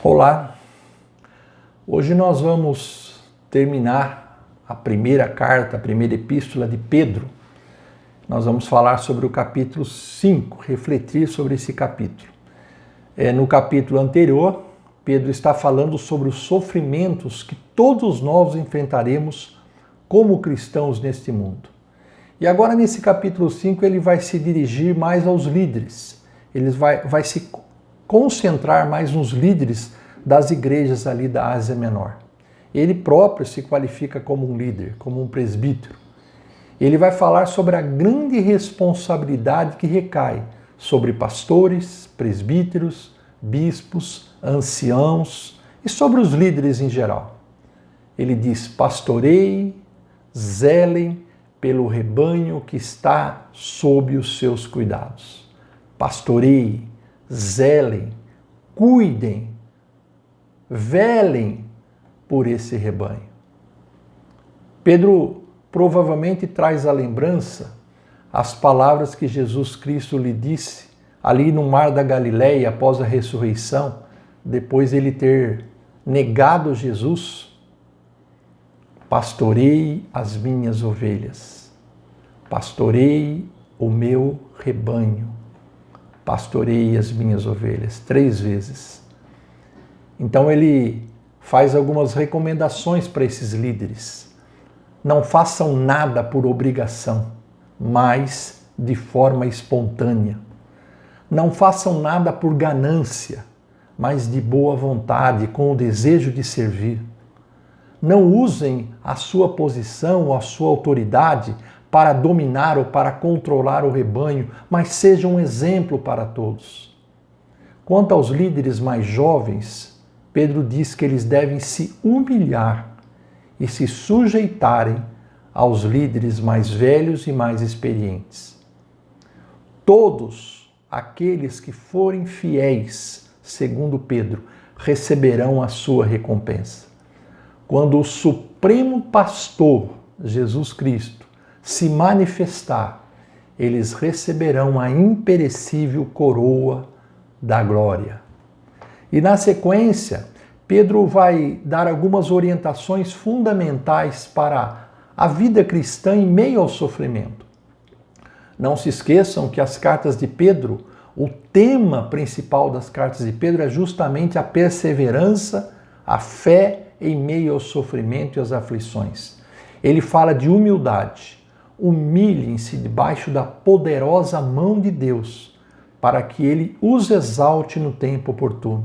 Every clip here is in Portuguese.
Olá, hoje nós vamos terminar a primeira carta, a primeira epístola de Pedro. Nós vamos falar sobre o capítulo 5, refletir sobre esse capítulo. No capítulo anterior, Pedro está falando sobre os sofrimentos que todos nós enfrentaremos como cristãos neste mundo. E agora nesse capítulo 5 ele vai se dirigir mais aos líderes, ele vai se concentrar mais nos líderes das igrejas ali da Ásia Menor. Ele próprio se qualifica como um líder, como um presbítero. Ele vai falar sobre a grande responsabilidade que recai sobre pastores, presbíteros, bispos, anciãos e sobre os líderes em geral. Ele diz: pastoreiem, zelem pelo rebanho que está sob os seus cuidados. Pastoreiem, zelem, cuidem, velem por esse rebanho. Pedro provavelmente traz à lembrança as palavras que Jesus Cristo lhe disse ali no mar da Galileia após a ressurreição, depois de ele ter negado Jesus: pastorei as minhas ovelhas, pastorei o meu rebanho, pastorei as minhas ovelhas, 3 vezes. Então ele faz algumas recomendações para esses líderes. Não façam nada por obrigação, mas de forma espontânea. Não façam nada por ganância, mas de boa vontade, com o desejo de servir. Não usem a sua posição ou a sua autoridade para dominar ou para controlar o rebanho, mas sejam um exemplo para todos. Quanto aos líderes mais jovens, Pedro diz que eles devem se humilhar e se sujeitarem aos líderes mais velhos e mais experientes. Todos aqueles que forem fiéis, segundo Pedro, receberão a sua recompensa. Quando o Supremo Pastor, Jesus Cristo, se manifestar, eles receberão a imperecível coroa da glória. E na sequência, Pedro vai dar algumas orientações fundamentais para a vida cristã em meio ao sofrimento. Não se esqueçam que as cartas de Pedro, o tema principal das cartas de Pedro é justamente a perseverança, a fé em meio ao sofrimento e às aflições. Ele fala de humildade. Humilhem-se debaixo da poderosa mão de Deus, para que Ele os exalte no tempo oportuno.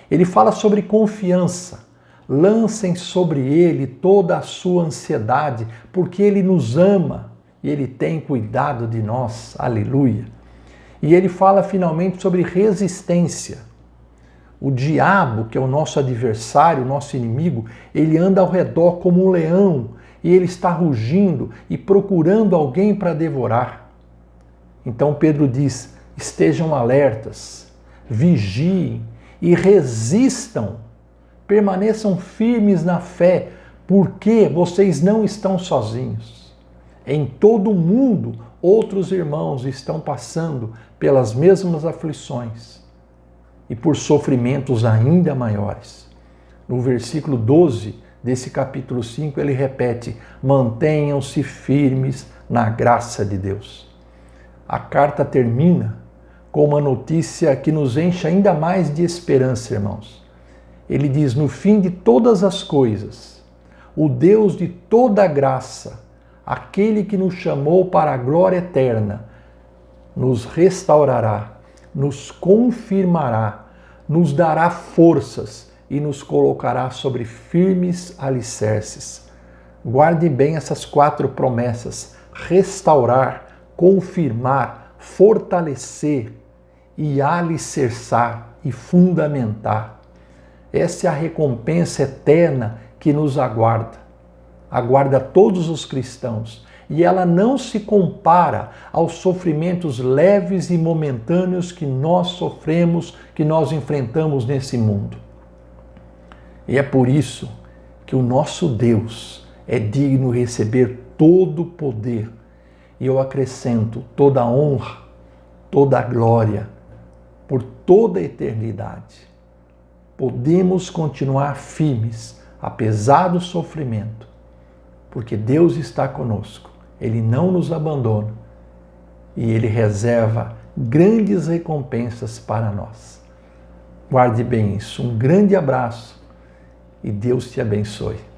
Ele fala sobre confiança. Lancem sobre Ele toda a sua ansiedade, porque Ele nos ama e Ele tem cuidado de nós. Aleluia! E ele fala finalmente sobre resistência. O diabo, que é o nosso adversário, o nosso inimigo, ele anda ao redor como um leão e ele está rugindo e procurando alguém para devorar. Então Pedro diz: estejam alertas, vigiem e resistam, permaneçam firmes na fé, porque vocês não estão sozinhos. Em todo o mundo, outros irmãos estão passando pelas mesmas aflições e por sofrimentos ainda maiores. No versículo 12 desse capítulo 5, ele repete: mantenham-se firmes na graça de Deus. A carta termina com uma notícia que nos enche ainda mais de esperança, irmãos. Ele diz: no fim de todas as coisas, o Deus de toda graça, aquele que nos chamou para a glória eterna, nos restaurará, nos confirmará, nos dará forças e nos colocará sobre firmes alicerces. Guarde bem essas 4 promessas: restaurar, confirmar, fortalecer e alicerçar e fundamentar. Essa é a recompensa eterna que nos aguarda. Aguarda todos os cristãos, e ela não se compara aos sofrimentos leves e momentâneos que nós sofremos, que nós enfrentamos nesse mundo. E é por isso que o nosso Deus é digno de receber todo o poder, e eu acrescento toda a honra, toda a glória, por toda a eternidade. podemos continuar firmes, apesar do sofrimento, porque Deus está conosco, Ele não nos abandona e Ele reserva grandes recompensas para nós. Guarde bem isso. Um grande abraço e Deus te abençoe.